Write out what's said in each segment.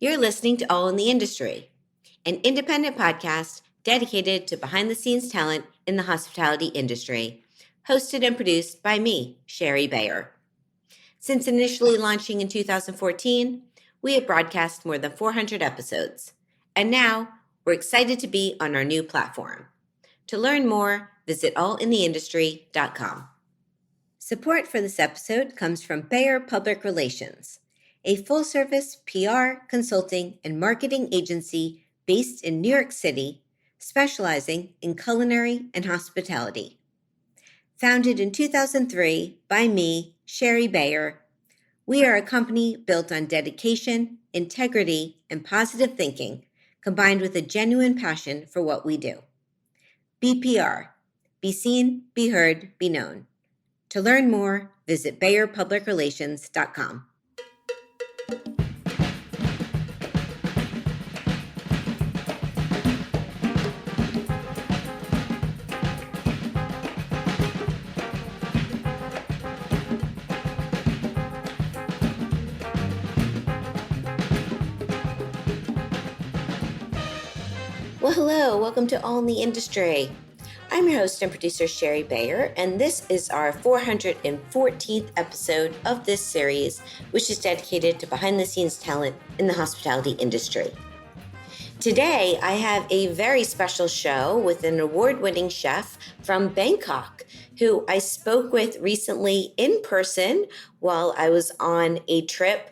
You're listening to All in the Industry, an independent podcast dedicated to behind-the-scenes talent in the hospitality industry, hosted and produced by me, Sherry Bayer. Since initially launching in 2014, we have broadcast more than 400 episodes, and now we're excited to be on our new platform. To learn more, visit allintheindustry.com. Support for this episode comes from Bayer Public Relations, a full-service PR, consulting, and marketing agency based in New York City, specializing in culinary and hospitality. Founded in 2003 by me, Sherry Bayer, we are a company built on dedication, integrity, and positive thinking, combined with a genuine passion for what we do. BPR, be seen, be heard, be known. To learn more, visit BayerPublicRelations.com. Well, hello, welcome to All in the Industry. I'm your host and producer, Sherry Bayer, and this is our 414th episode of this series, which is dedicated to behind-the-scenes talent in the hospitality industry. Today, I have a very special show with an award-winning chef from Bangkok, who I spoke with recently in person while I was on a trip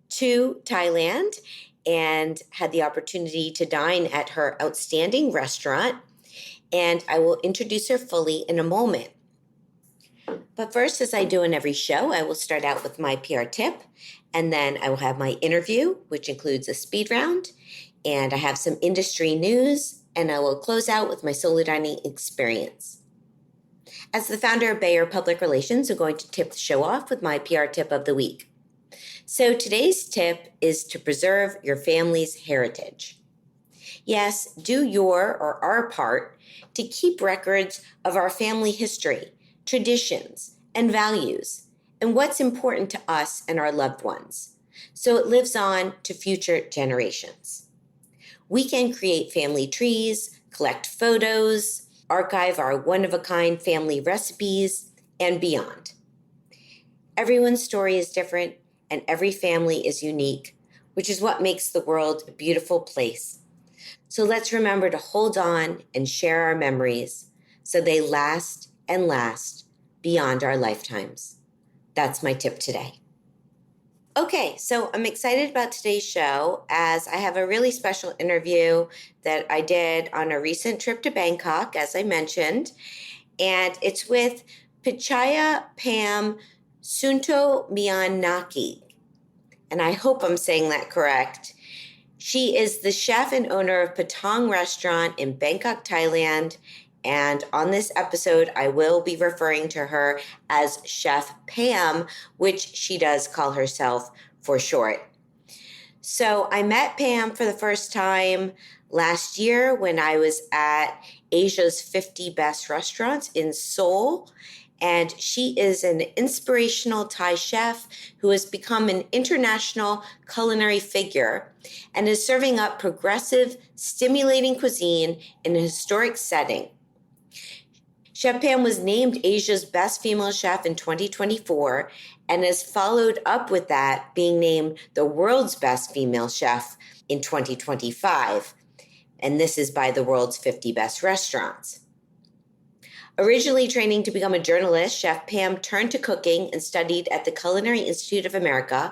to Thailand and had the opportunity to dine at her outstanding restaurant. And I will introduce her fully in a moment. But first, as I do in every show, I will start out with my PR tip, and then I will have my interview, which includes a speed round, and I have some industry news, and I will close out with my solo dining experience. As the founder of Bayer Public Relations, I'm going to tip the show off with my PR tip of the week. So today's tip is to preserve your family's heritage. Yes, do your or our part to keep records of our family history, traditions, and values, and what's important to us and our loved ones, so it lives on to future generations. We can create family trees, collect photos, archive our one-of-a-kind family recipes, and beyond. Everyone's story is different, and every family is unique, which is what makes the world a beautiful place. So let's remember to hold on and share our memories so they last and last beyond our lifetimes. That's my tip today. Okay, so I'm excited about today's show as I have a really special interview that I did on a recent trip to Bangkok, as I mentioned, and it's with Pichaya Pam Soontornyanakij. And I hope I'm saying that correct. She is the chef and owner of Potong restaurant in Bangkok, Thailand. And on this episode, I will be referring to her as Chef Pam, which she does call herself for short. So I met Pam for the first time last year when I was at Asia's 50 Best Restaurants in Seoul. And she is an inspirational Thai chef who has become an international culinary figure and is serving up progressive, stimulating cuisine in a historic setting. Chef Pam was named Asia's Best Female Chef in 2024 and has followed up with that, being named the World's Best Female Chef in 2025. And this is by the World's 50 Best Restaurants. Originally training to become a journalist, Chef Pam turned to cooking and studied at the Culinary Institute of America,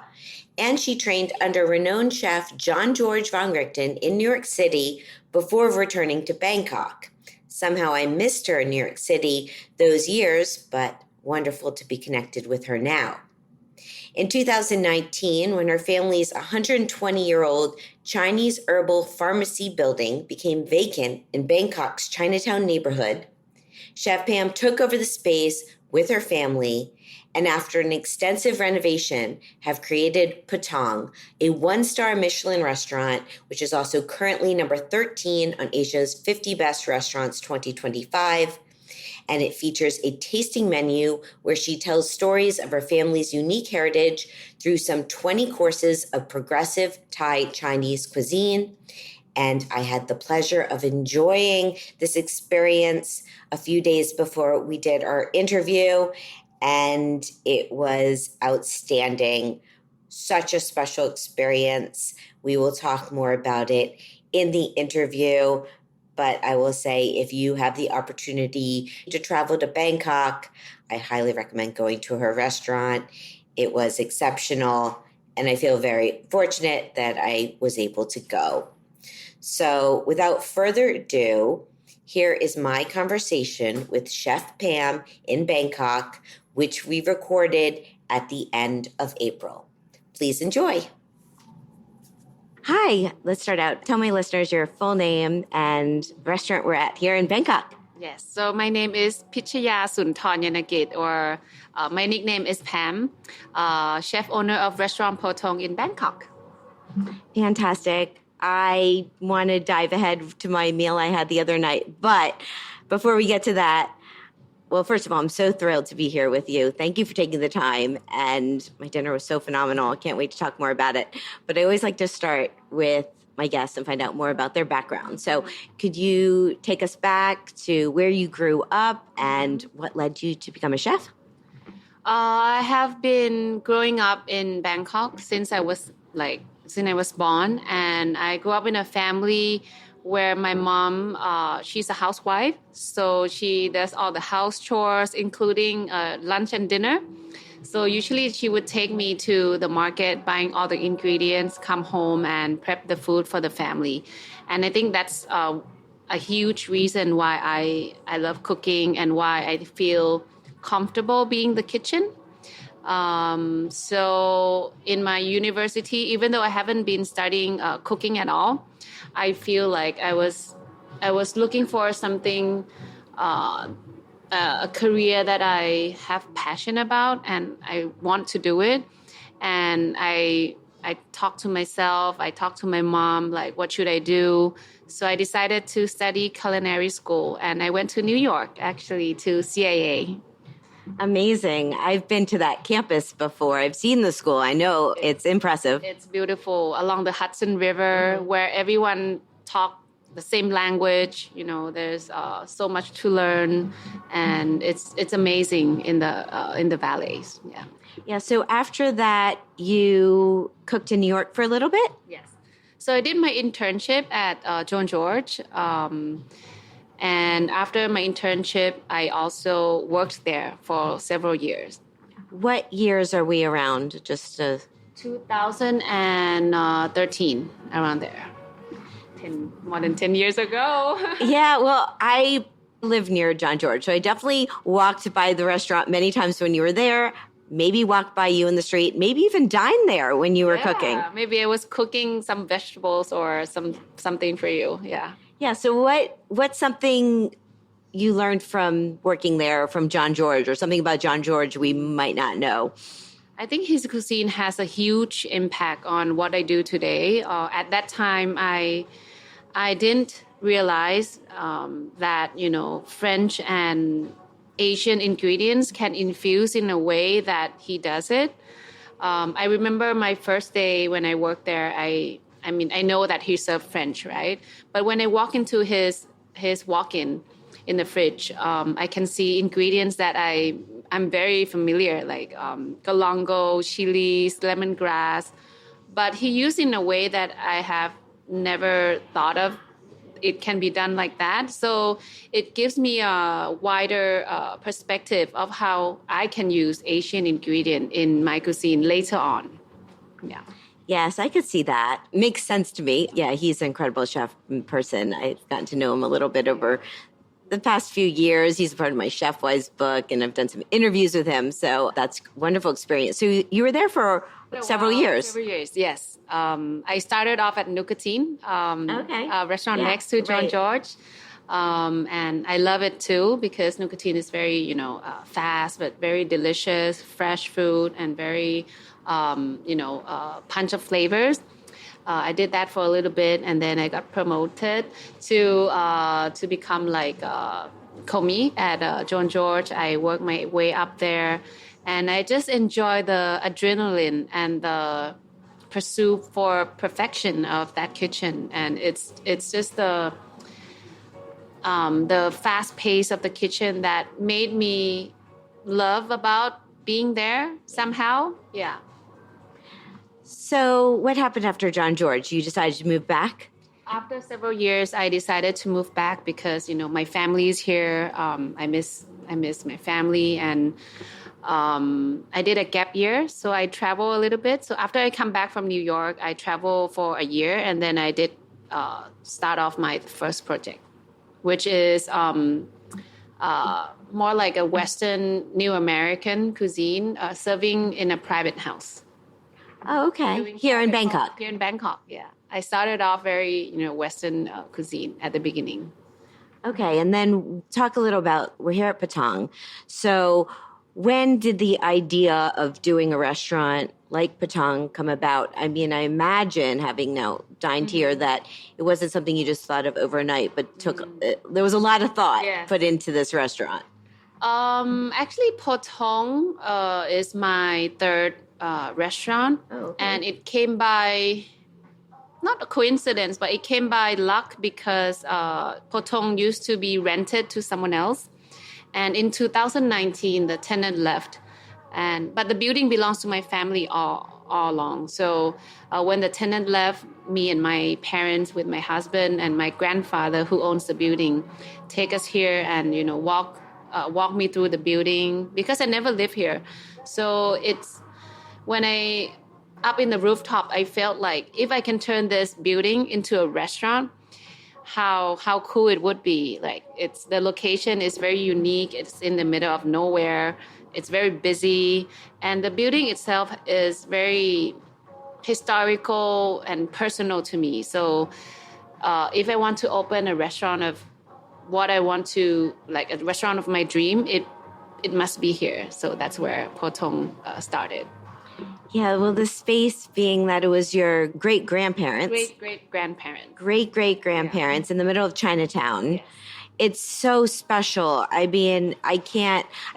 and she trained under renowned chef John George von Richten in New York City before returning to Bangkok. Somehow I missed her in New York City those years, but wonderful to be connected with her now. In 2019, when her family's 120-year-old Chinese herbal pharmacy building became vacant in Bangkok's Chinatown neighborhood, Chef Pam took over the space with her family and after an extensive renovation have created Potong, a one-star Michelin restaurant, which is also currently number 13 on Asia's 50 Best Restaurants 2025 and it features a tasting menu where she tells stories of her family's unique heritage through some 20 courses of progressive Thai Chinese cuisine. And I had the pleasure of enjoying this experience a few days before we did our interview, and it was outstanding. Such a special experience. We will talk more about it in the interview, but I will say if you have the opportunity to travel to Bangkok, I highly recommend going to her restaurant. It was exceptional, and I feel very fortunate that I was able to go. So without further ado, here is my conversation with Chef Pam in Bangkok, which we recorded at the end of April. Please enjoy. Hi, let's start out. Tell my listeners your full name and restaurant we're at here in Bangkok. Yes, so my name is Pichaya Soontornyanakij, or my nickname is Pam, chef owner of restaurant Potong in Bangkok. Fantastic. I want to dive ahead to my meal I had the other night. But before we get to that, well, first of all, I'm so thrilled to be here with you. Thank you for taking the time. And my dinner was so phenomenal. I can't wait to talk more about it. But I always like to start with my guests and find out more about their background. So could you take us back to where you grew up and what led you to become a chef? I have been growing up in Bangkok since I was born, and I grew up in a family where my mom, she's a housewife, so she does all the house chores, including lunch and dinner. So usually she would take me to the market, buying all the ingredients, come home and prep the food for the family. And I think that's a huge reason why I love cooking and why I feel comfortable being in the kitchen. So in my university, even though I haven't been studying cooking at all, I feel like I was looking for something, a career that I have passion about, and I want to do it. And I talked to myself, I talked to my mom, like, what should I do? So I decided to study culinary school, and I went to New York, actually, to CIA. Amazing. I've been to that campus before. I've seen the school. I know it's impressive. It's beautiful along the Hudson River, where everyone talks the same language. You know, there's so much to learn, and it's amazing in the valleys. Yeah. Yeah. So after that, you cooked in New York for a little bit? Yes. So I did my internship at John George. And after my internship, I also worked there for several years. What years are we around? 2013, around there. More than 10 years ago. Yeah, well, I live near John George, so I definitely walked by the restaurant many times when you were there, maybe walked by you in the street, maybe even dined there when you were cooking. Maybe I was cooking some vegetables or something for you, yeah. Yeah, so what's something you learned from working there, from John George, or something about John George we might not know? I think his cuisine has a huge impact on what I do today. At that time, I didn't realize that, you know, French and Asian ingredients can infuse in a way that he does it. I remember my first day when I worked there, I know that he served French, right? But when I walk into his walk-in in the fridge, I can see ingredients that I'm very familiar, like galango, chilies, lemongrass. But he used in a way that I have never thought of it can be done like that. So it gives me a wider perspective of how I can use Asian ingredient in my cuisine later on. Yeah. Yes, I could see that. Makes sense to me. Yeah, he's an incredible chef in person. I've gotten to know him a little bit over the past few years. He's a part of my Chef Wise book, and I've done some interviews with him. So that's a wonderful experience. So you were there for several years. Several years, yes. I started off at Nicotine, a restaurant next to John George. And I love it too because Nicotine is very, fast, but very delicious, fresh food, and very, punch of flavors. I did that for a little bit, and then I got promoted to become like Komi at John George. I worked my way up there, and I just enjoy the adrenaline and the pursuit for perfection of that kitchen. And it's just the fast pace of the kitchen that made me love about being there somehow. Yeah. So, what happened after John George? You decided to move back? After several years, I decided to move back because my family is here. I miss my family, and I did a gap year, so I travel a little bit. So after I come back from New York, I travel for a year, and then I did start off my first project, which is more like a Western New American cuisine, serving in a private house. Oh, okay. Here in Bangkok. Here in Bangkok, yeah. I started off very, Western cuisine at the beginning. Okay, and then talk a little about, we're here at Potong. So when did the idea of doing a restaurant like Potong come about? I mean, I imagine, having now dined here, that it wasn't something you just thought of overnight, but there was a lot of thought put into this restaurant. Actually, Potong is my third restaurant, and it came by, not a coincidence, but it came by luck because Potong used to be rented to someone else. And in 2019, the tenant left. But the building belongs to my family all along. So when the tenant left, me and my parents with my husband and my grandfather, who owns the building, take us here and, walk me through the building, because I never lived here. So when I up in the rooftop, I felt like if I can turn this building into a restaurant, how cool it would be. Like, the location is very unique. It's in the middle of nowhere. It's very busy, and the building itself is very historical and personal to me. So if I want to open a restaurant of what I want to, like a restaurant of my dream, it must be here. So that's where Potong started. Yeah, well, the space being that it was your great-grandparents. Great-great-grandparents in the middle of Chinatown. Yes. It's so special. I mean, I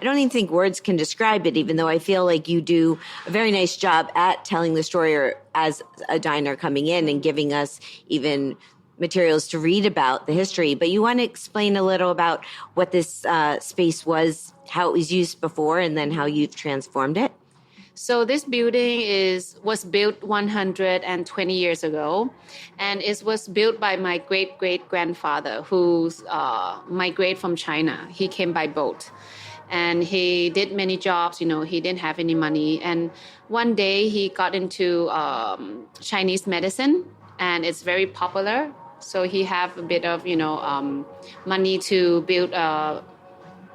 don't even think words can describe it, even though I feel like you do a very nice job at telling the story, or as a diner coming in and giving us even materials to read about the history. But you want to explain a little about what this space was, how it was used before, and then how you've transformed it? So this building was built 120 years ago, and it was built by my great-great-grandfather, who's migrated from China. He came by boat, and he did many jobs. He didn't have any money, and one day he got into Chinese medicine, and it's very popular. So he have a bit of money to build a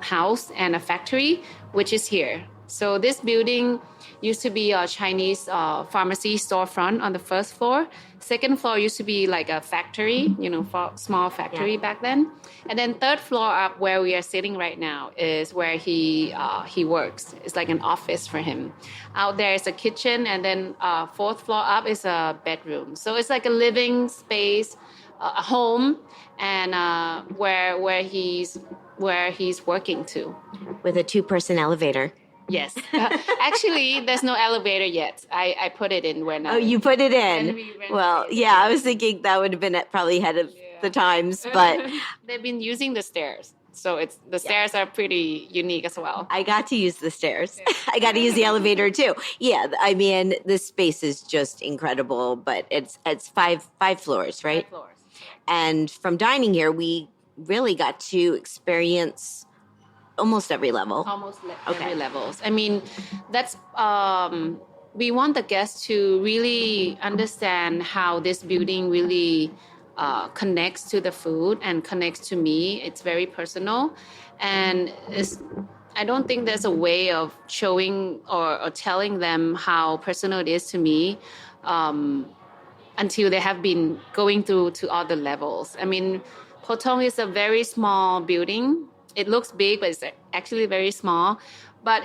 house and a factory, which is here. So this building used to be a Chinese pharmacy storefront on the first floor. Second floor used to be like a factory, small factory back then. And then third floor up, where we are sitting right now, is where he works. It's like an office for him. Out there is a kitchen, and then fourth floor up is a bedroom. So it's like a living space, a home, and where he's working too. With a 2-person elevator. Yes. Actually, there's no elevator yet. I put it in when Oh, you put it in. Well, yeah, I was thinking that would have been probably ahead of the times, but they've been using the stairs. So the stairs are pretty unique as well. I got to use the stairs. I got to use the elevator too. Yeah, I mean, this space is just incredible, but it's five floors, right? 5 floors. And from dining here, we really got to experience almost every level. Every levels. I mean, that's we want the guests to really understand how this building really connects to the food and connects to me. It's very personal, and I don't think there's a way of showing or telling them how personal it is to me until they have been going through to all the levels. I mean, Potong is a very small building. It looks big, but it's actually very small. But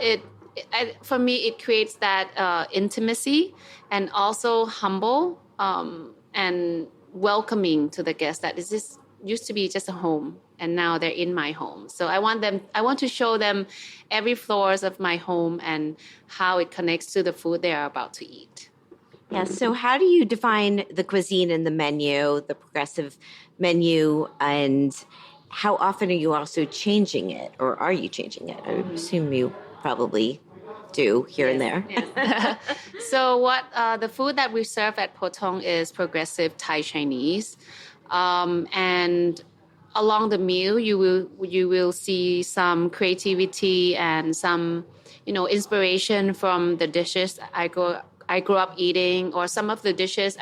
for me, it creates that intimacy, and also humble and welcoming to the guests. That this used to be just a home. and now they're in my home. So I want to show them every floors of my home and how it connects to the food they are about to eat. Yeah. So how do you define the cuisine and the menu, the progressive menu, and how often are you also changing it, or are you changing it? I assume you probably do here and there. Yes. So the food that we serve at Potong is progressive Thai Chinese, and along the meal you will see some creativity and some inspiration from the dishes I grew up eating, or some of the dishes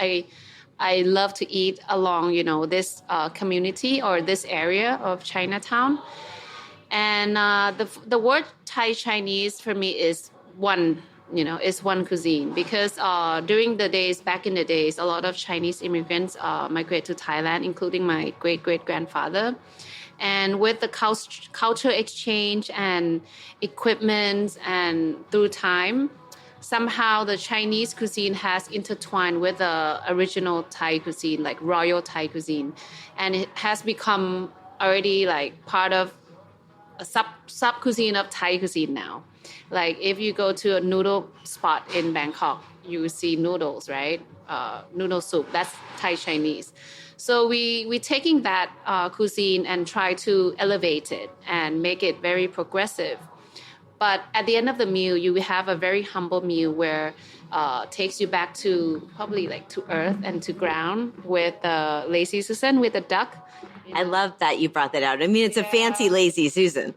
I love to eat along this community or this area of Chinatown. And the word Thai Chinese for me is one cuisine, because back in the days, a lot of Chinese immigrants migrate to Thailand, including my great-great-grandfather. And with the culture exchange and equipment and through time, somehow the Chinese cuisine has intertwined with the original Thai cuisine, like royal Thai cuisine. And it has become already like part of a sub cuisine of Thai cuisine now. Like if you go to a noodle spot in Bangkok, you will see noodles, right? Noodle soup. That's Thai Chinese. So we taking that cuisine and try to elevate it and make it very progressive. But at the end of the meal, you will have a very humble meal where takes you back to probably like to earth and to ground with the lazy Susan, with the duck. I love that you brought that out. I mean, it's a fancy lazy Susan.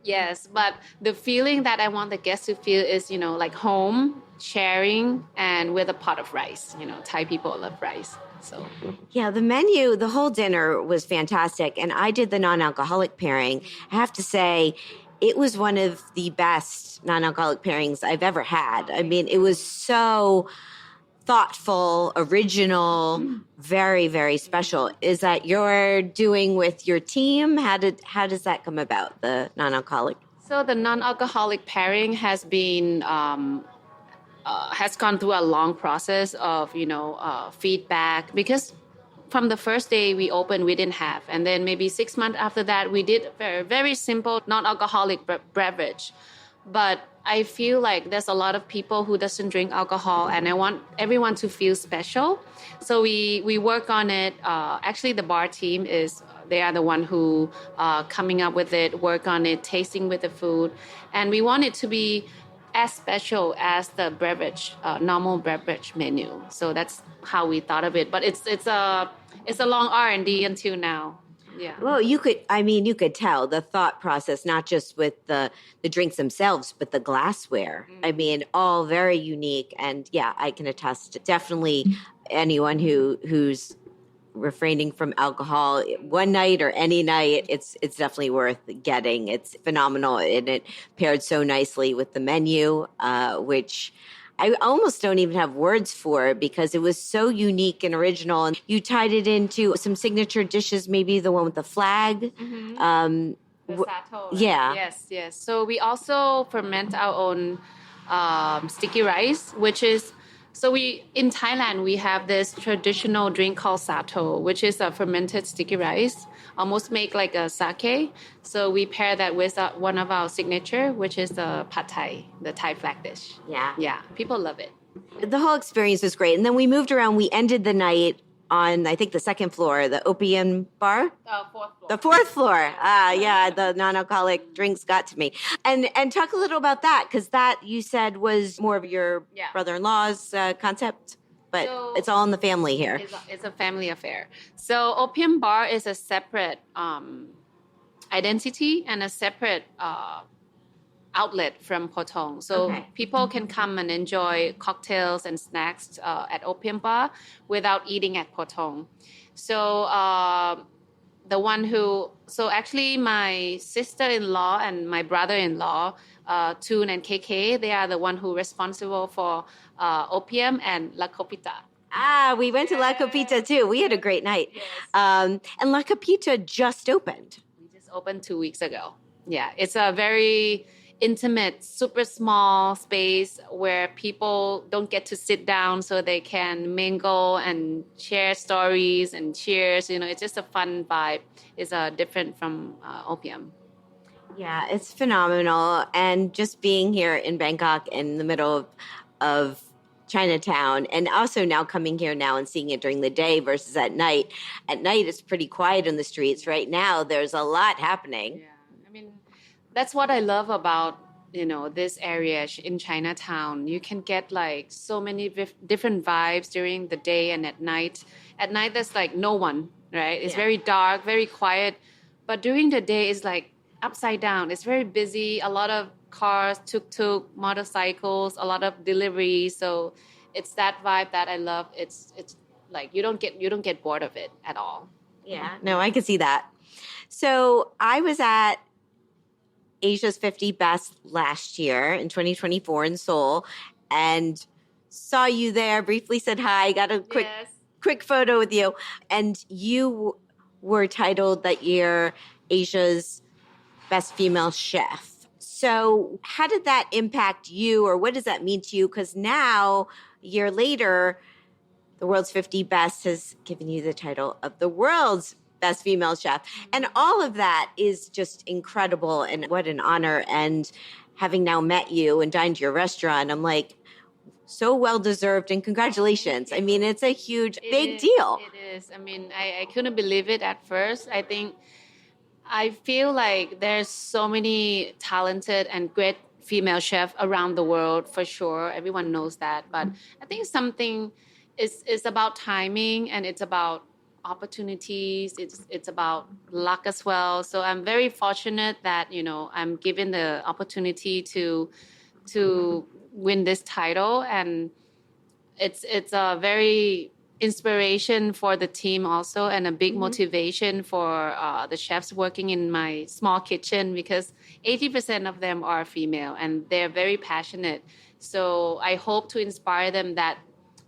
Yes, but the feeling that I want the guests to feel is, like home, sharing, and with a pot of rice. Thai people love rice. So yeah, the menu, the whole dinner was fantastic. And I did the non-alcoholic pairing. I have to say, it was one of the best non-alcoholic pairings I've ever had. I mean, it was so thoughtful, original, very, very special. Is that you're doing with your team? How does that come about, the non-alcoholic? So the non-alcoholic pairing has been has gone through a long process of feedback, because from the first day we opened, we didn't have, and then maybe 6 months after that, we did a very, very simple non-alcoholic beverage. But I feel like there's a lot of people who doesn't drink alcohol, and I want everyone to feel special. So we work on it. Actually, the bar team they are the one who coming up with it, work on it, tasting with the food, and we want it to be as special as the beverage, normal beverage menu. So that's how we thought of it. But it's a long R&D until now. Yeah. Well, you could tell the thought process, not just with the drinks themselves, but the glassware. I mean, all very unique. And yeah, I can attest, definitely anyone who's refraining from alcohol one night or any night, it's definitely worth getting. It's phenomenal. And it paired so nicely with the menu, which I almost don't even have words for, because it was so unique and original. And you tied it into some signature dishes, maybe the one with the flag. Mm-hmm. The sato, right? Yeah. Yes. So we also ferment our own sticky rice, which is, in Thailand, we have this traditional drink called sato, which is a fermented sticky rice, almost make like a sake. So we pair that with one of our signature, which is the pad thai, the Thai flag dish. Yeah, people love it. The whole experience was great. And then we moved around. We ended the night on, I think, the second floor, the opium bar. Fourth floor. The fourth floor. Yeah, the non-alcoholic drinks got to me. And talk a little about that, because that, you said, was more of your brother-in-law's concept, but it's all in the family here. It's a family affair. So opium bar is a separate identity and a separate outlet from Potong. So people can come and enjoy cocktails and snacks at Opium Bar without eating at Potong. So actually my sister-in-law and my brother-in-law, Toon and KK, they are the one who responsible for Opium and La Copita. We went to La Copita too. We had a great night. Yes. And La Copita just opened. We just opened 2 weeks ago. Yeah, it's a very intimate, super small space where people don't get to sit down so they can mingle and share stories and cheers. It's just a fun vibe. It's different from opium. Yeah, it's phenomenal. And just being here in Bangkok in the middle of Chinatown, and also now coming here now and seeing it during the day versus at night. At night, it's pretty quiet in the streets. Right now, there's a lot happening. Yeah, I mean, that's what I love about this area in Chinatown. You can get like so many different vibes during the day and at night. At night, there's like no one, right? It's very dark, very quiet. But during the day, it's like upside down. It's very busy. A lot of cars, tuk-tuk, motorcycles, a lot of deliveries. So it's that vibe that I love. It's like you don't get bored of it at all. Yeah, no, I can see that. So I was at Asia's 50 Best last year in 2024 in Seoul, and saw you there, briefly said hi, got a quick photo with you. And you were titled that year Asia's Best Female Chef. So how did that impact you, or what does that mean to you? Because now, a year later, the world's 50 Best has given you the title of the world's Best Female Chef. And all of that is just incredible, and what an honor. And having now met you and dined to your restaurant, I'm like, so well deserved, and congratulations. I mean, it's a big deal. It is. I mean, I couldn't believe it at first. I feel like there's so many talented and great female chefs around the world, for sure. Everyone knows that. But I think something is about timing, and it's about opportunities. It's about luck as well. So I'm very fortunate that, I'm given the opportunity to win this title. And it's a very inspiration for the team also, and a big motivation for the chefs working in my small kitchen, because 80% of them are female and they're very passionate. So I hope to inspire them that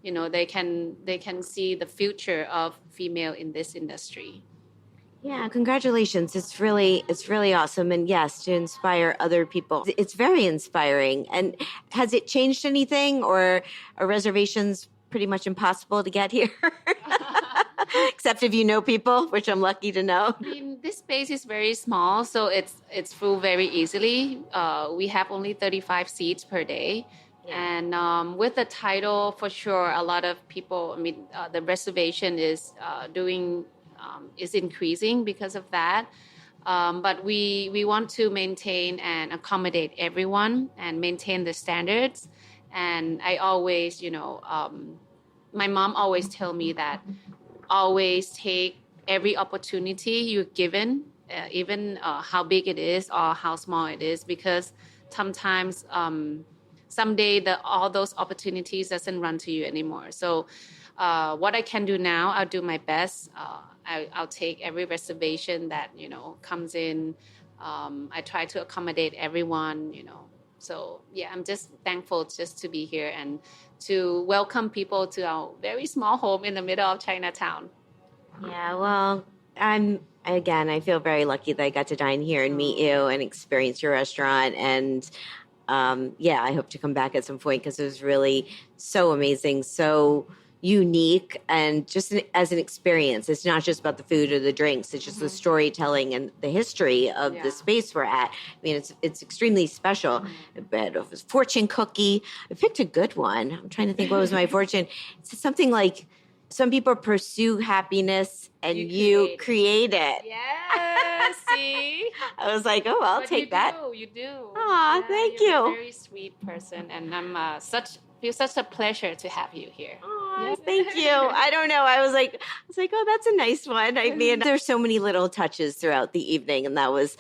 they can see the future of female in this industry. Yeah, congratulations. It's really awesome. And yes, to inspire other people. It's very inspiring. And has it changed anything, or are reservations pretty much impossible to get here? Except if you know people, which I'm lucky to know. I mean, this space is very small, so it's full very easily. We have only 35 seats per day. And with the title, for sure, a lot of people, the reservation is increasing because of that. But we want to maintain and accommodate everyone and maintain the standards. And I always, my mom always tell me that always take every opportunity you're given, even how big it is or how small it is, because sometimes someday all those opportunities doesn't run to you anymore. So what I can do now, I'll do my best. I'll take every reservation that comes in. I try to accommodate everyone. So yeah, I'm just thankful just to be here and to welcome people to our very small home in the middle of Chinatown. Yeah, well, I feel very lucky that I got to dine here and meet you and experience your restaurant. And I hope to come back at some point, because it was really so amazing, so unique, and just as an experience. It's not just about the food or the drinks. It's just the storytelling and the history of the space we're at. I mean, it's extremely special. But it was fortune cookie. I picked a good one. I'm trying to think what was my fortune. It's something like, some people pursue happiness and you create it. Yes, see? I was like, oh, I'll take that. You do. Aw, thank you. You're a very sweet person, and I'm feels such a pleasure to have you here. Aw, thank you. I don't know. I was like, oh, that's a nice one. I mean, there's so many little touches throughout the evening, and that was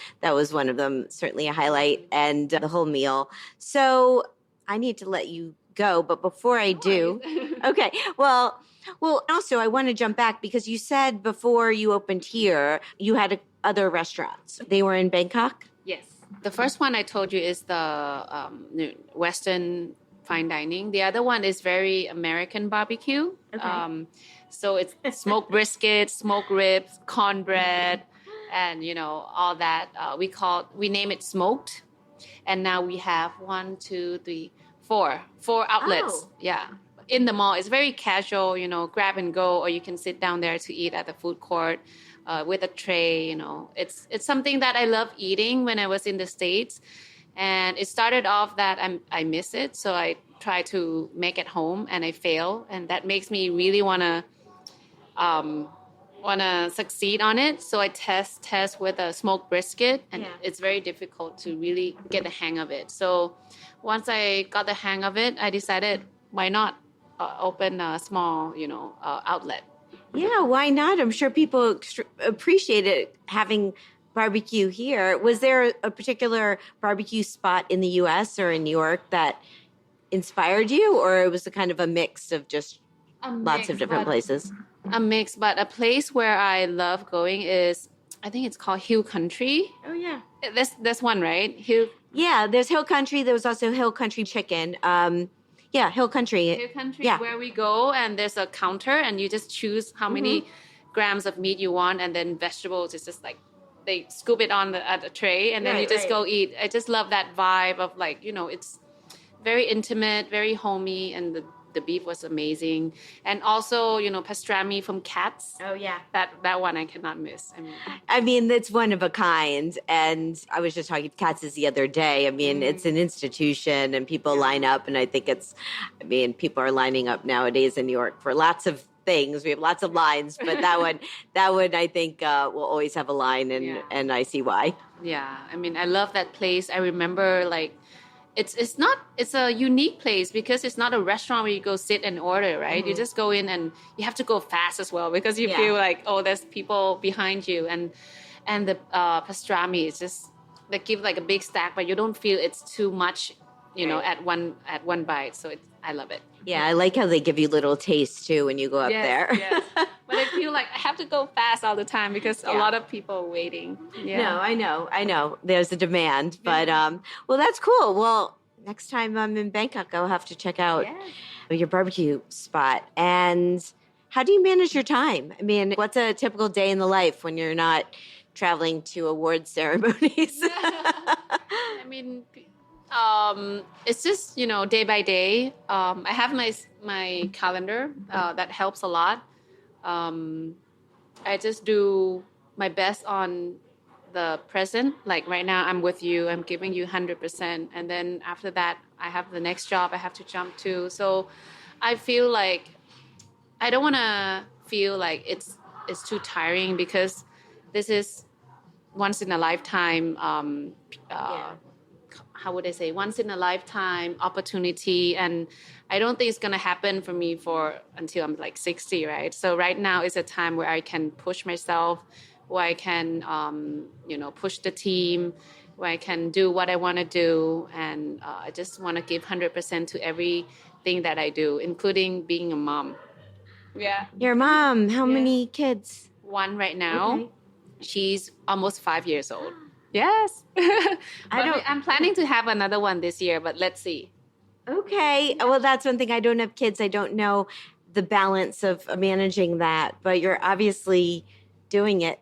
one of them. Certainly a highlight, and the whole meal. So I need to let you go, but before I do, okay. Well, also I want to jump back, because you said before you opened here, you had other restaurants. They were in Bangkok? Yes. The first one I told you is the Western fine dining. The other one is very American barbecue. Okay. So it's smoked brisket, smoked ribs, cornbread, and all that. We name it smoked. And now we have 4 outlets. Oh. Yeah. In the mall. It's very casual, grab and go, or you can sit down there to eat at the food court with a tray, It's something that I love eating when I was in the States. And it started off that I miss it. So I try to make it home and I fail. And that makes me really want to succeed on it. So I test with a smoked brisket, and it's very difficult to really get the hang of it. So once I got the hang of it, I decided, why not open a small, outlet? Yeah, why not? I'm sure people appreciate it having barbecue here. Was there a particular barbecue spot in the U.S. or in New York that inspired you, or it was a kind of a mix of just lots of different places? A mix, but a place where I love going is, I think it's called Hill Country. Oh, yeah. This one, right? Hill. Yeah, there's Hill Country. There was also Hill Country Chicken. Hill Country. Hill Country, where we go, and there's a counter, and you just choose how many grams of meat you want, and then vegetables. It's just like they scoop it on at a tray, and then you just go eat. I just love that vibe of it's very intimate, very homey, and the beef was amazing. And also, pastrami from Katz. Oh, yeah. That one I cannot miss. I mean, it's one of a kind. And I was just talking to Katz's the other day. I mean, it's an institution and people line up. And I think people are lining up nowadays in New York for lots of things. We have lots of lines, but that one I think will always have a line, and I see why. Yeah. I love that place. I remember it's a unique place because it's not a restaurant where you go sit and order, right? You just go in, and you have to go fast as well because you feel like, there's people behind you, and the pastrami is just, they give like a big stack, but you don't feel it's too much, at one bite. So I love it. Yeah, I like how they give you little tastes too when you go up there. Yes. But I feel like I have to go fast all the time because a lot of people are waiting. Yeah. No, I know. There's a demand, but well, that's cool. Well, next time I'm in Bangkok, I'll have to check out your barbecue spot. And how do you manage your time? I mean, what's a typical day in the life when you're not traveling to award ceremonies? It's just, day by day. I have my calendar that helps a lot. I just do my best on the present. Like right now, I'm with you. I'm giving you 100%. And then after that, I have the next job I have to jump to. So I feel like I don't want to feel like it's too tiring because this is once in a lifetime how would I say, once in a lifetime opportunity. And I don't think it's going to happen for me until I'm like 60, right? So right now is a time where I can push myself, where I can, push the team, where I can do what I want to do. And I just want to give 100% to everything that I do, including being a mom. Yeah. Your mom, how many kids? One right now. Okay. She's almost 5 years old. Yes. I'm planning to have another one this year, but let's see. Okay. Well, that's one thing. I don't have kids. I don't know the balance of managing that, but you're obviously doing it.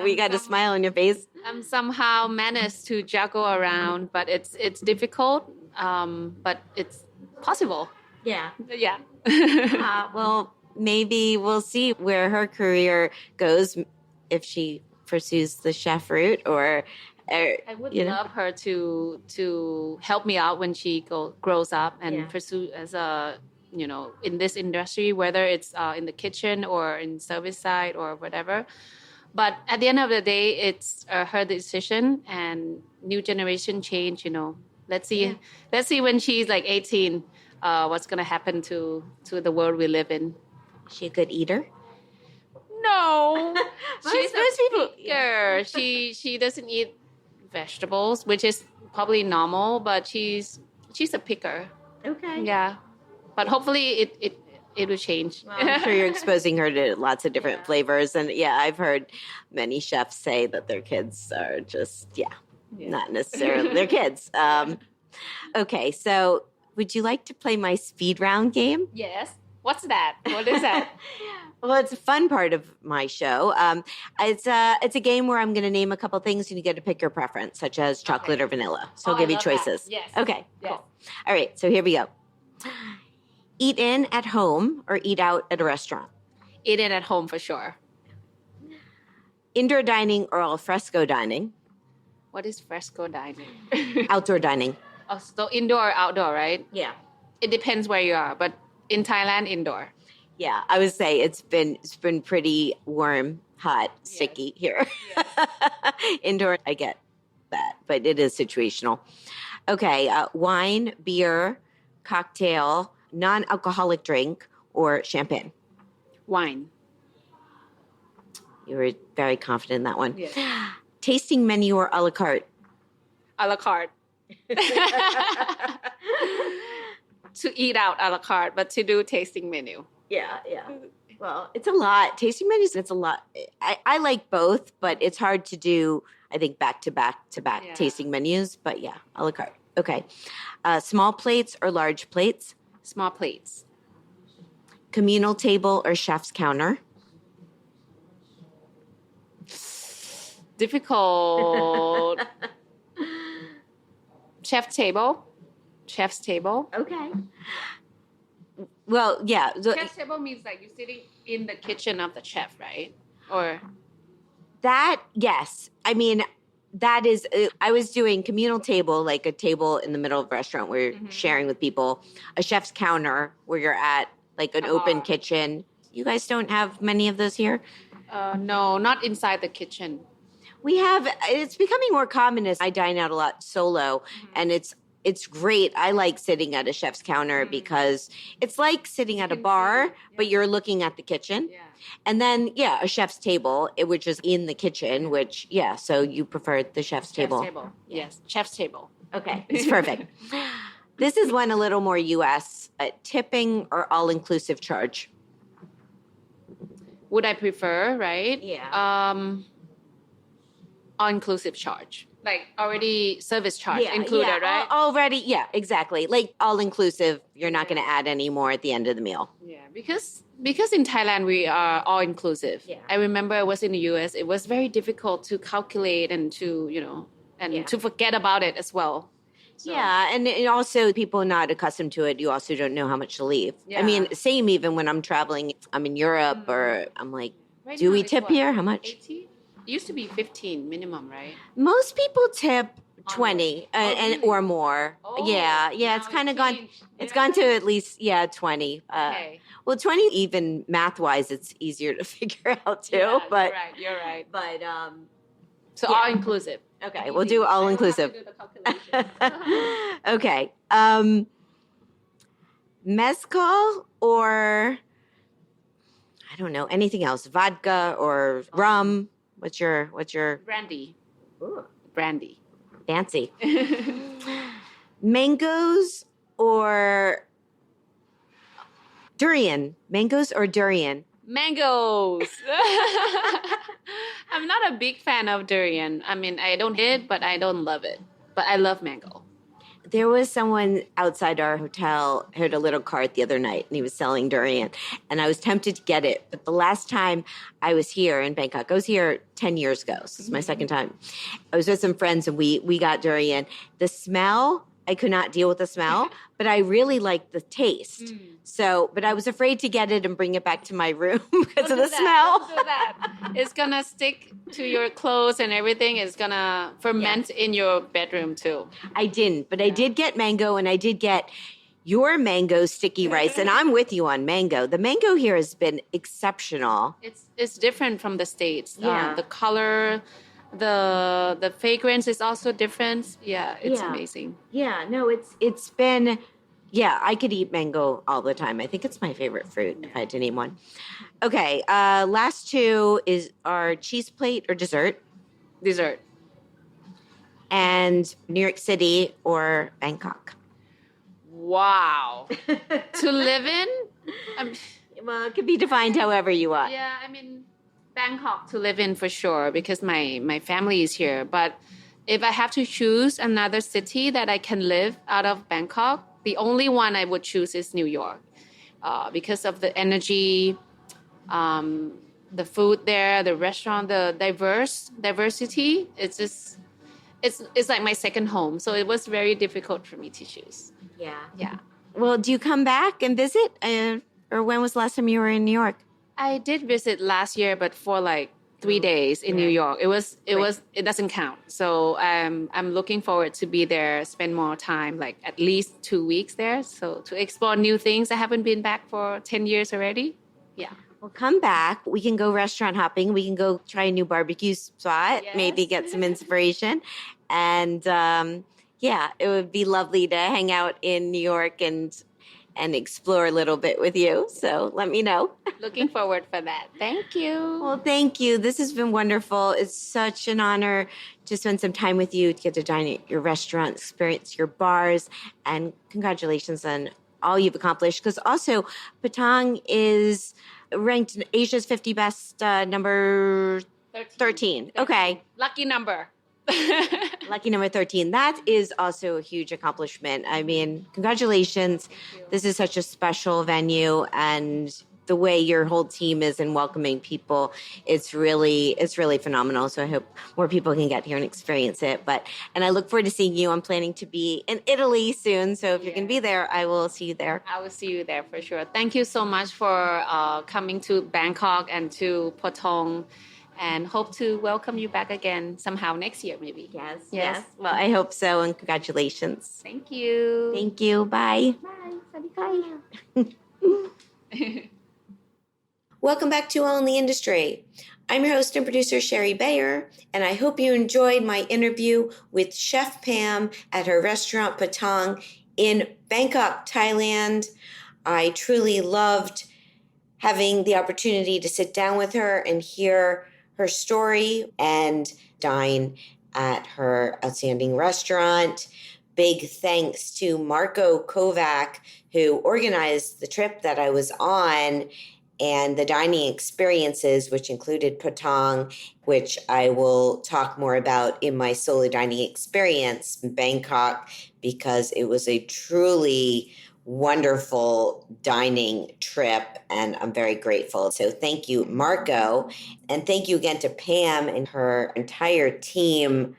We got a smile on your face. I'm somehow managed to juggle around, but it's difficult, but it's possible. Yeah. Yeah. Well, maybe we'll see where her career goes if she pursues the chef route, or I would love her to help me out when she grows up and pursue as a in this industry, whether it's in the kitchen or in service side or whatever. But at the end of the day, it's her decision, and new generation change. Let's see when she's like 18, what's gonna happen to the world we live in. Is she a good eater? No, she's a picker. She doesn't eat vegetables, which is probably normal, but she's a picker. Okay. Yeah, but hopefully it will change. Well, I'm sure you're exposing her to lots of different flavors, and I've heard many chefs say that their kids are just not necessarily their kids. Okay, so would you like to play my speed round game? Yes. What's that? What is that? Well, it's a fun part of my show. It's a game where I'm going to name a couple things and you get to pick your preference, such as chocolate or vanilla. So I'll give you choices. That. Yes. Okay. Yes. Cool. All right. So here we go. Eat in at home or eat out at a restaurant? Eat it at home for sure. Indoor dining or al fresco dining? What is fresco dining? Outdoor dining. Oh, so indoor or outdoor, right? Yeah. It depends where you are, but in Thailand, indoor. Yeah, I would say it's been pretty warm, hot, sticky here. Yes. Indoor, I get that, but it is situational. Okay, wine, beer, cocktail, non-alcoholic drink, or champagne? Wine. You were very confident in that one. Yes. Tasting menu or a la carte? A la carte. To eat out a la carte, but to do tasting menu. Yeah. Well, it's a lot. Tasting menus, it's a lot. I like both, but it's hard to do, I think, back to back tasting menus. But yeah, a la carte. Okay. Small plates or large plates? Small plates. Communal table or chef's counter? Difficult. Chef's table. Okay. Well, yeah. Chef's table means like you're sitting in the kitchen of the chef, right? Or that, yes. I mean, that is, I was doing communal table, like a table in the middle of a restaurant where you're sharing with people, a chef's counter where you're at like an open kitchen. You guys don't have many of those here? No, not inside the kitchen. We have, it's becoming more common as I dine out a lot solo, and it's great. I like sitting at a chef's counter because it's like sitting at a bar, but you're looking at the kitchen. Yeah. And then, a chef's table, which is in the kitchen, which, so you prefer the chef's table. Chef's table. Yes, chef's table. Okay, it's perfect. This is one a little more U.S. Tipping or all-inclusive charge? Would I prefer, right? Yeah. All-inclusive charge. Like already service charge included, right? Already, exactly. Like all-inclusive, you're not going to add any more at the end of the meal. Yeah, because in Thailand, we are all-inclusive. Yeah. I remember I was in the U.S. It was very difficult to calculate and to, to forget about it as well. So. Yeah, and also people not accustomed to it, you also don't know how much to leave. Yeah. I mean, same even when I'm traveling, I'm in Europe or I'm like, right, do we tip here? How much? 18? It used to be 15 minimum, right? Most people tip 20 and or more. Oh, yeah, it's kind of gone. It's gone to at least 20. Okay. Well, 20 even math-wise, it's easier to figure out too. Yeah, but you're right. But so all inclusive. Okay, we'll do all inclusive. Okay. Mezcal or I don't know, anything else? Vodka or rum? What's your brandy? Ooh. Brandy. Fancy. Mangoes or durian? Mangoes or durian? Mangoes. I'm not a big fan of durian. I mean, I don't hate it, but I don't love it. But I love mango. There was someone outside our hotel, heard a little cart the other night, and he was selling durian. And I was tempted to get it. But the last time I was here in Bangkok, I was here 10 years ago. So this is my second time. I was with some friends, and we got durian. The smell, I could not deal with the smell, but I really liked the taste. So, but I was afraid to get it and bring it back to my room because of the smell. Don't do that. It's going to stick to your clothes and everything. It's going to ferment in your bedroom too. I didn't, but I did get mango, and I did get your mango sticky rice. And I'm with you on mango. The mango here has been exceptional. It's different from the States. Yeah. The color, the fragrance is also different. Yeah, it's amazing. Yeah, no, it's been... Yeah, I could eat mango all the time. I think it's my favorite fruit if I had to name one. Okay, last two are cheese plate or dessert? Dessert. And New York City or Bangkok? Wow. To live in? Well, it could be defined however you want. Yeah, I mean, Bangkok to live in for sure because my family is here. But if I have to choose another city that I can live out of Bangkok, the only one I would choose is New York because of the energy, The food there, the restaurant, the diversity. It's like my second home. So it was very difficult for me to choose. Yeah. Yeah. Well, do you come back and visit? Or when was the last time you were in New York? I did visit last year, but for like 3 days in New York. It doesn't count. So I'm looking forward to be there, spend more time, like at least 2 weeks there. So to explore new things. I haven't been back for 10 years already. Yeah. Well, come back. We can go restaurant hopping. We can go try a new barbecue spot, Yes. maybe get some inspiration. And yeah, it would be lovely to hang out in New York and explore a little bit with you. So let me know. Looking forward for that. Thank you. Well, thank you. This has been wonderful. It's such an honor to spend some time with you, to get to dine at your restaurant, experience your bars, and congratulations on all you've accomplished. Because also, Potong is ranked Asia's 50 best, number 13. Okay. Lucky number. Lucky number 13. That is also a huge accomplishment. I mean, congratulations. This is such a special venue, and the way your whole team is in welcoming people, it's really phenomenal. So I hope more people can get here and experience it. And I look forward to seeing you. I'm planning to be in Italy soon. So if you're going to be there, I will see you there. I will see you there for sure. Thank you so much for coming to Bangkok and to Potong, and hope to welcome you back again somehow next year, maybe. Yes. Well, I hope so. And congratulations. Thank you. Thank you. Bye. Bye. Bye. Welcome back to All in the Industry. I'm your host and producer, Sherry Bayer, and I hope you enjoyed my interview with Chef Pam at her restaurant Potong in Bangkok, Thailand. I truly loved having the opportunity to sit down with her and hear her story and dine at her outstanding restaurant. Big thanks to Marco Kovac, who organized the trip that I was on, and the dining experiences, which included Potong, which I will talk more about in my solo dining experience in Bangkok, because it was a truly wonderful dining trip, and I'm very grateful. So thank you, Marco, and thank you again to Pam and her entire team.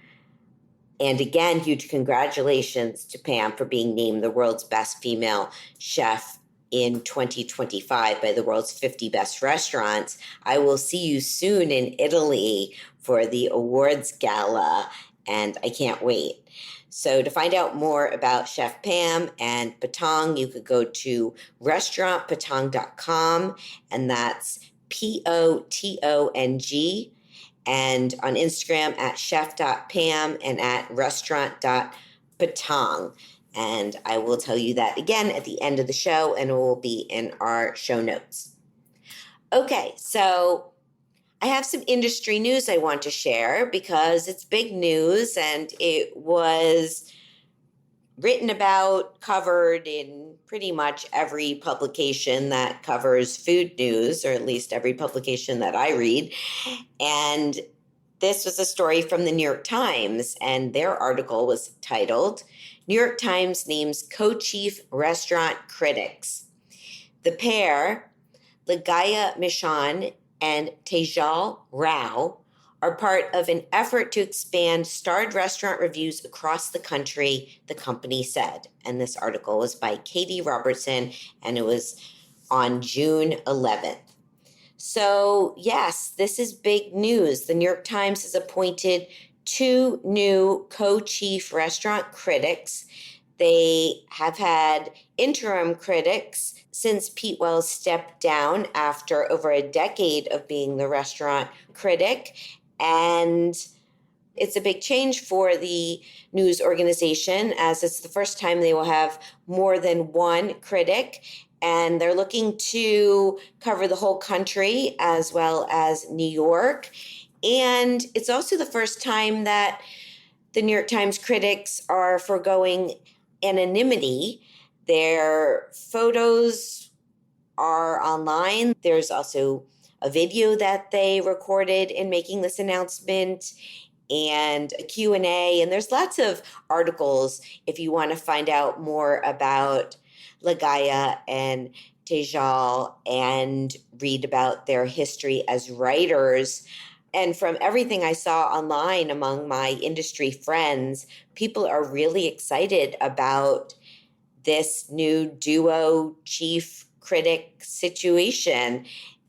And again, huge congratulations to Pam for being named the world's best female chef in 2025 by the world's 50 best restaurants. I will see you soon in Italy for the awards gala, and I can't wait. So to find out more about Chef Pam and Potong, you could go to restaurantpotong.com, and that's Potong, and on Instagram at chef.pam and at restaurant.potong. And I will tell you that again at the end of the show, and it will be in our show notes. Okay, so I have some industry news I want to share because it's big news, and it was written about, covered in pretty much every publication that covers food news, or at least every publication that I read. And this was a story from the New York Times, and their article was titled, New York Times names co-chief restaurant critics. The pair, Ligaya Mishan and Tejal Rao, are part of an effort to expand starred restaurant reviews across the country, the company said. And this article was by Katie Robertson, and it was on June 11th. So, yes, this is big news. The New York Times has appointed 2 new co-chief restaurant critics. They have had interim critics since Pete Wells stepped down after over a decade of being the restaurant critic. And it's a big change for the news organization, as it's the first time they will have more than one critic. And they're looking to cover the whole country as well as New York. And it's also the first time that the New York Times critics are foregoing anonymity. Their photos are online. There's also a video that they recorded in making this announcement, and a Q&A. And there's lots of articles if you want to find out more about Ligaya and Tejal and read about their history as writers. And from everything I saw online among my industry friends, people are really excited about this new duo chief critic situation,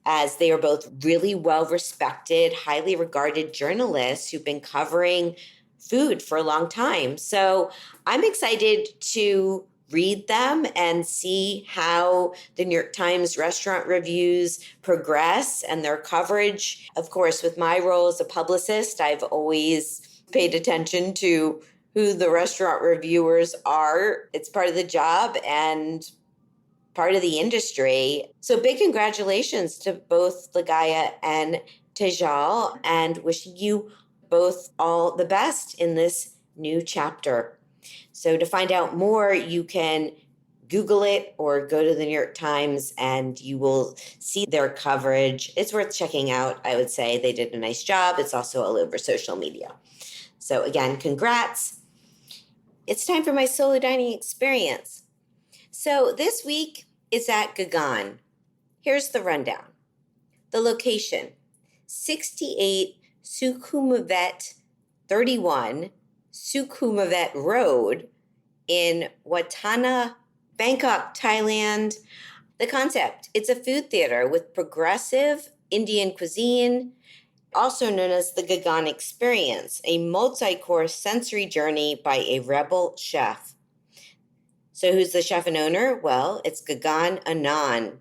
as they are both really well respected, highly regarded journalists who've been covering food for a long time. So I'm excited to read them and see how the New York Times restaurant reviews progress and their coverage. Of course, with my role as a publicist, I've always paid attention to who the restaurant reviewers are. It's part of the job and part of the industry. So big congratulations to both Ligaya and Tejal, and wishing you both all the best in this new chapter. So to find out more, you can Google it or go to the New York Times and you will see their coverage. It's worth checking out, I would say. They did a nice job. It's also all over social media. So again, congrats. It's time for my solo dining experience. So this week is at Gagan. Here's the rundown. The location, 68 Sukhumvit 31 Sukhumvit Road in Wat Thana, Bangkok, Thailand. The concept, it's a food theater with progressive Indian cuisine, also known as the Gagan Experience, a multi-course sensory journey by a rebel chef. So who's the chef and owner? Well, it's Gagan Anand,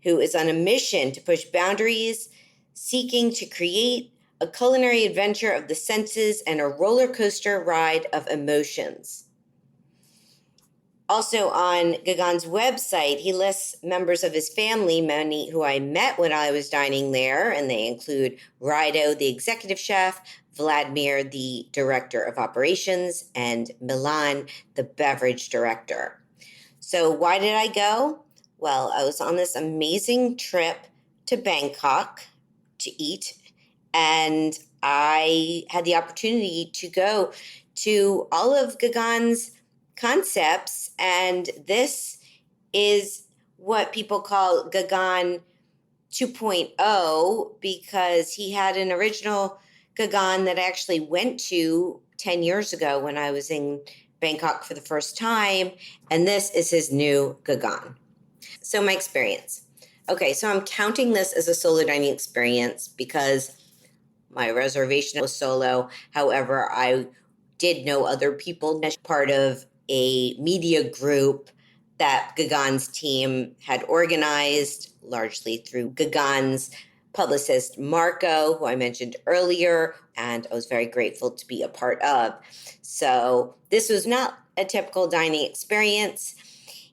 who is on a mission to push boundaries, seeking to create a culinary adventure of the senses and a roller coaster ride of emotions. Also on Gagan's website, he lists members of his family, many who I met when I was dining there, and they include Rido, the executive chef, Vladimir, the director of operations, and Milan, the beverage director. So why did I go? Well, I was on this amazing trip to Bangkok to eat, and I had the opportunity to go to all of Gagan's concepts, and this is what people call Gagan 2.0, because he had an original Gagan that I actually went to 10 years ago when I was in Bangkok for the first time, and this is his new Gagan. So my experience. Okay, so I'm counting this as a solo dining experience because my reservation was solo. However, I did know other people as part of a media group that Gagan's team had organized, largely through Gagan's publicist, Marco, who I mentioned earlier, and I was very grateful to be a part of. So this was not a typical dining experience.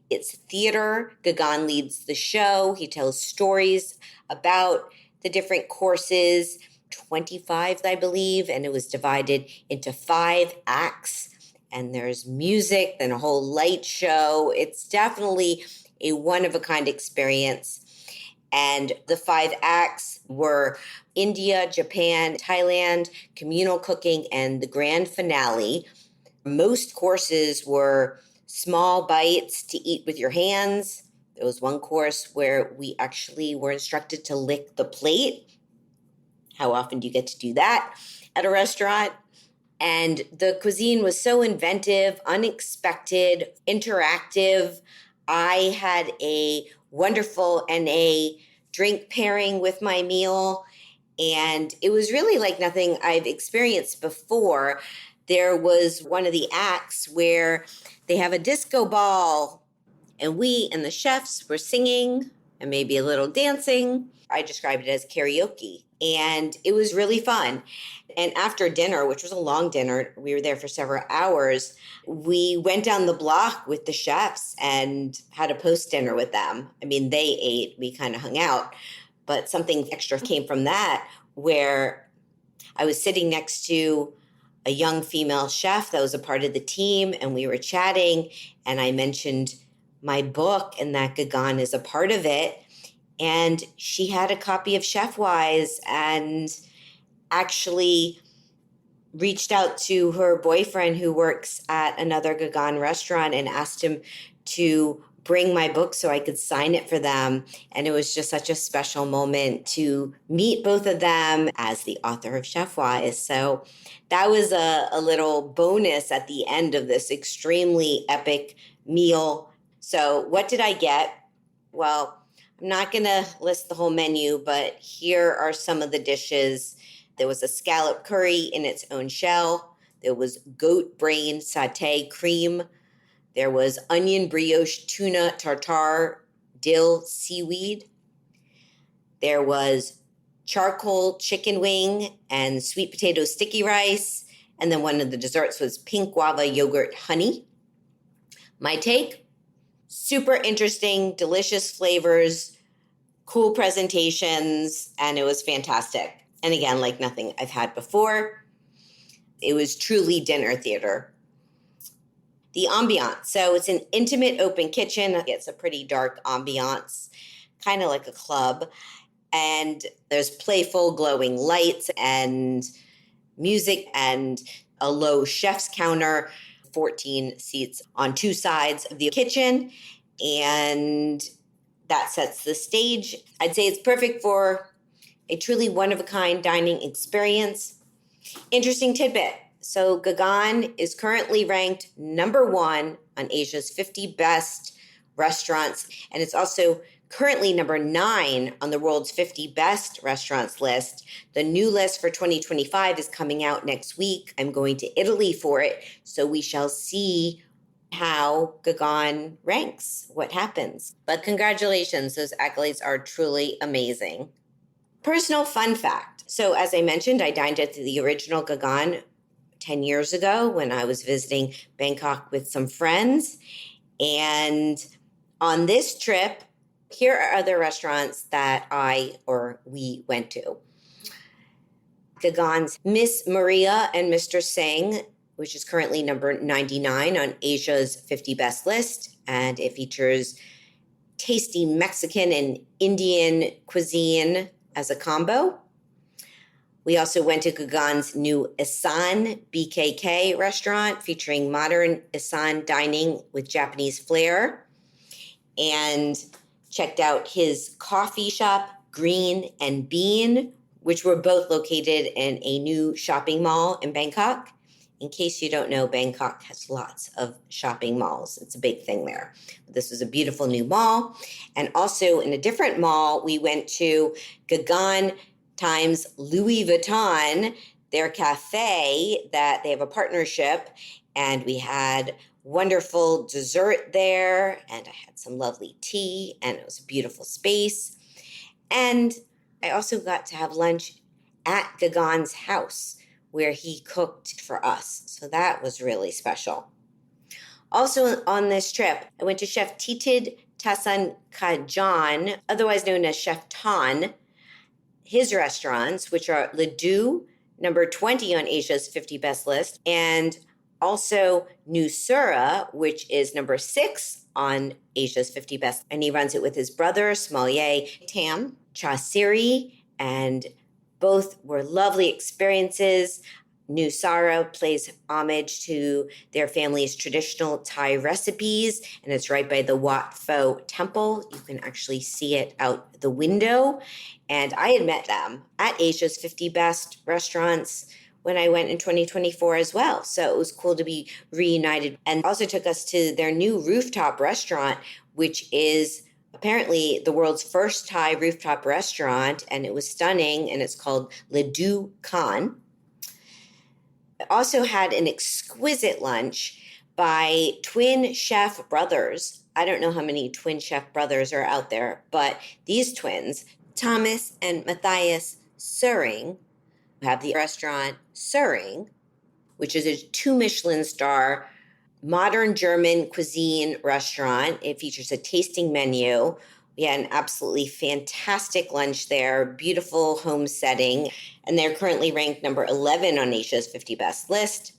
It's theater. Gagan leads the show. He tells stories about the different courses, 25, I believe, and it was divided into 5 acts. And there's music, then a whole light show. It's definitely a one-of-a-kind experience. And the 5 acts were India, Japan, Thailand, communal cooking, and the grand finale. Most courses were small bites to eat with your hands. There was one course where we actually were instructed to lick the plate. How often do you get to do that at a restaurant? And the cuisine was so inventive, unexpected, interactive. I had a wonderful NA drink pairing with my meal, and it was really like nothing I've experienced before. There was one of the acts where they have a disco ball, and we and the chefs were singing and maybe a little dancing. I described it as karaoke, and it was really fun. And after dinner, which was a long dinner, we were there for several hours, we went down the block with the chefs and had a post-dinner with them. I mean, they ate, we kind of hung out, but something extra came from that, where I was sitting next to a young female chef that was a part of the team, and we were chatting, and I mentioned my book and that Gagan is a part of it. And she had a copy of Chef Wise and actually reached out to her boyfriend who works at another Gagan restaurant and asked him to bring my book so I could sign it for them. And it was just such a special moment to meet both of them as the author of Chef Wise. So that was a little bonus at the end of this extremely epic meal. So what did I get? Well, I'm not going to list the whole menu, but here are some of the dishes. There was a scallop curry in its own shell. There was goat brain satay cream. There was onion brioche tuna tartare dill seaweed. There was charcoal chicken wing and sweet potato sticky rice. And then one of the desserts was pink guava yogurt honey. My take, super interesting, delicious flavors, cool presentations, and it was fantastic. And again, like nothing I've had before. It was truly dinner theater. The ambiance. So it's an intimate open kitchen. It's a pretty dark ambiance, kind of like a club. And there's playful glowing lights and music and a low chef's counter, 14 seats on two sides of the kitchen. And that sets the stage. I'd say it's perfect for a truly one-of-a-kind dining experience. Interesting tidbit. So Gaghan is currently ranked number 1 on Asia's 50 best restaurants, and it's also currently number 9 on the world's 50 best restaurants list. The new list for 2025 is coming out next week. I'm going to Italy for it, so we shall see how Gaghan ranks, what happens. But congratulations, those accolades are truly amazing. Personal fun fact. So as I mentioned, I dined at the original Gaghan 10 years ago when I was visiting Bangkok with some friends. And on this trip, here are other restaurants that we went to. Gaghan's Miss Maria and Mr. Singh, which is currently number 99 on Asia's 50 best list. And it features tasty Mexican and Indian cuisine as a combo. We also went to Gaghan's new Isan BKK restaurant featuring modern Isan dining with Japanese flair, and checked out his coffee shop, Green and Bean, which were both located in a new shopping mall in Bangkok. In case you don't know, Bangkok has lots of shopping malls. It's a big thing there. This was a beautiful new mall. And also in a different mall, we went to Gaghan times Louis Vuitton, their cafe, that they have a partnership, and we had wonderful dessert there, and I had some lovely tea, and it was a beautiful space. And I also got to have lunch at Gaghan's house, where he cooked for us. So that was really special. Also on this trip, I went to Chef Titid Tasan Kajan, otherwise known as Chef Tan, his restaurants, which are Ledoux, number 20 on Asia's 50 best list, and also Nusura, which is number 6 on Asia's 50 best. And he runs it with his brother, Sommelier Tam Chasiri, and both were lovely experiences. Nusara pays homage to their family's traditional Thai recipes, and it's right by the Wat Pho Temple. You can actually see it out the window. And I had met them at Asia's 50 Best Restaurants when I went in 2024 as well. So it was cool to be reunited, and also took us to their new rooftop restaurant, which is apparently the world's first Thai rooftop restaurant, and it was stunning, and it's called Ledoux Khan. I also had an exquisite lunch by twin chef brothers. I don't know how many twin chef brothers are out there, but these twins, Thomas and Matthias Suring, have the restaurant Suring, which is a 2 Michelin star modern German cuisine restaurant. It features a tasting menu. We had an absolutely fantastic lunch there, beautiful home setting, and they're currently ranked number 11 on Asia's 50 best list.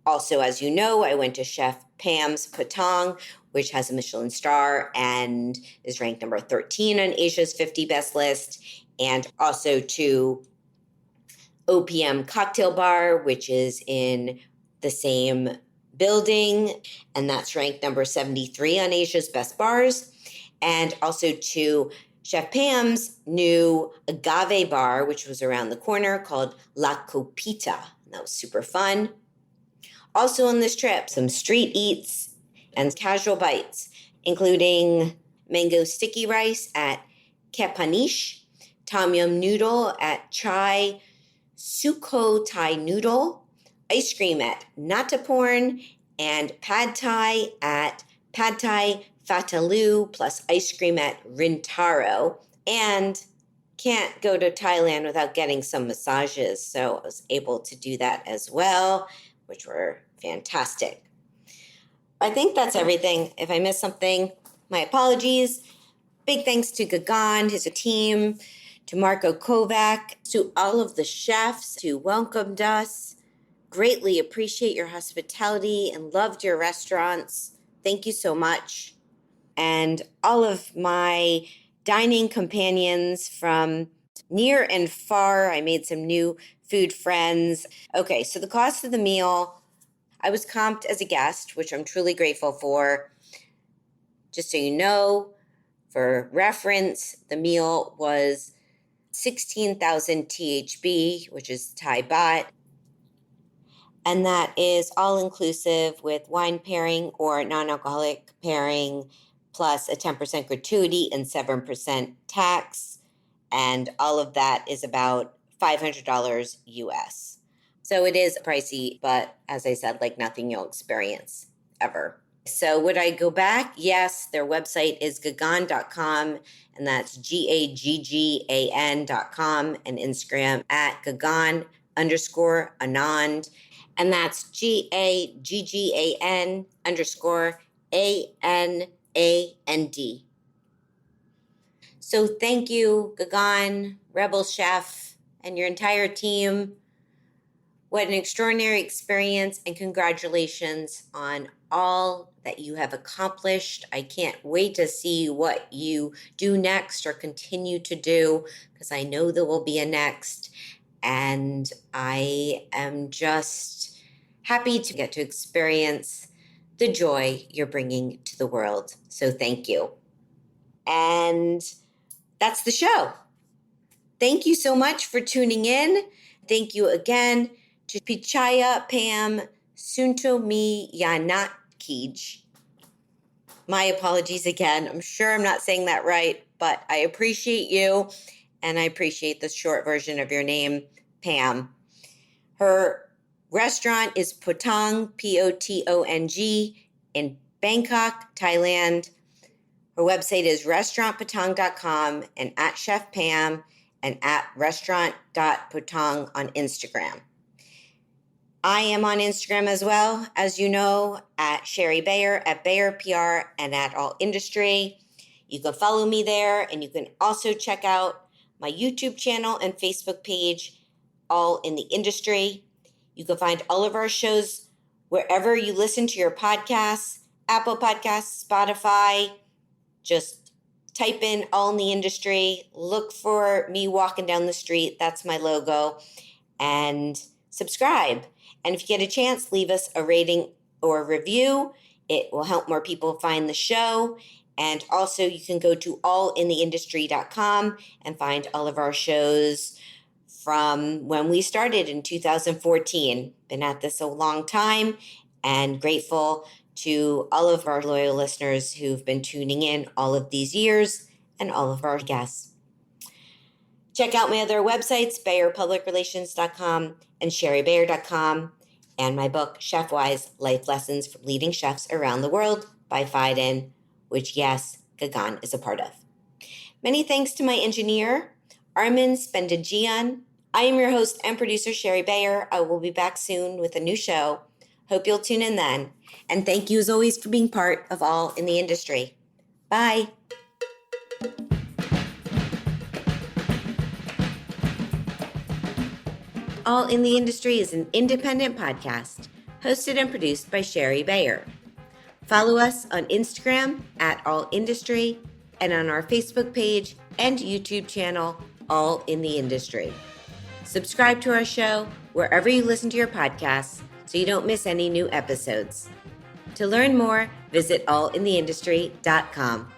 Also, as you know, I went to Chef Pam's Potong, which has a Michelin star and is ranked number 13 on Asia's 50 best list, and also to OPM Cocktail Bar, which is in the same building, and that's ranked number 73 on Asia's best bars. And also to Chef Pam's new agave bar, which was around the corner, called La Copita. That was super fun. Also on this trip, some street eats and casual bites, including mango sticky rice at Kepanish, tom yum noodle at Chai Sukho Thai Noodle, ice cream at Nataporn, and pad thai at Pad Thai Fatalu, plus ice cream at Rintaro. And can't go to Thailand without getting some massages, so I was able to do that as well, which were fantastic. I think that's everything. If I missed something, my apologies. Big thanks to Gagan, his team, to Marco Kovac, to all of the chefs who welcomed us. Greatly appreciate your hospitality and loved your restaurants. Thank you so much. And all of my dining companions from near and far. I made some new food friends. Okay, so the cost of the meal, I was comped as a guest, which I'm truly grateful for. Just so you know, for reference, the meal was 16,000 THB, which is Thai baht. And that is all inclusive with wine pairing or non-alcoholic pairing, plus a 10% gratuity and 7% tax. And all of that is about $500 US. So it is pricey, but as I said, like nothing you'll experience ever. So would I go back? Yes, their website is gaggan.com, and that's GAGGAN.com, and Instagram at Gaggan_Anand, and that's GAGGAN_ANAND. So thank you, Gaggan, Rebel Chef, and your entire team. What an extraordinary experience, and congratulations on all that you have accomplished. I can't wait to see what you do next or continue to do, because I know there will be a next. And I am just happy to get to experience the joy you're bringing to the world. So thank you. And that's the show. Thank you so much for tuning in. Thank you again to Pichaya Pam Soontornyanakij. My apologies again. I'm sure I'm not saying that right, but I appreciate you, and I appreciate the short version of your name, Pam. Her restaurant is Potong, Potong, in Bangkok, Thailand. Her website is restaurantpotong.com, and at Chef Pam and at restaurant.potong on Instagram. I am on Instagram as well, as you know, at Sherry Bayer, at Bayer PR, and at All Industry. You can follow me there, and you can also check out my YouTube channel and Facebook page, All in the Industry. You can find all of our shows wherever you listen to your podcasts, Apple Podcasts, Spotify. Just type in All in the Industry, look for me walking down the street, that's my logo, and subscribe. And if you get a chance, leave us a rating or a review. It will help more people find the show. And also you can go to allintheindustry.com and find all of our shows from when we started in 2014. Been at this a long time, and grateful to all of our loyal listeners who've been tuning in all of these years, and all of our guests. Check out my other websites, BayerPublicRelations.com and SherryBayer.com, and my book, Chefwise, Life Lessons from Leading Chefs Around the World by Fiden, which, yes, Gaggan is a part of. Many thanks to my engineer, Armin Spendagian. I am your host and producer, Sherry Bayer. I will be back soon with a new show. Hope you'll tune in then. And thank you as always for being part of All in the Industry. Bye. All in the Industry is an independent podcast hosted and produced by Sherry Bayer. Follow us on Instagram at All Industry, and on our Facebook page and YouTube channel, All in the Industry. Subscribe to our show wherever you listen to your podcasts so you don't miss any new episodes. To learn more, visit allintheindustry.com.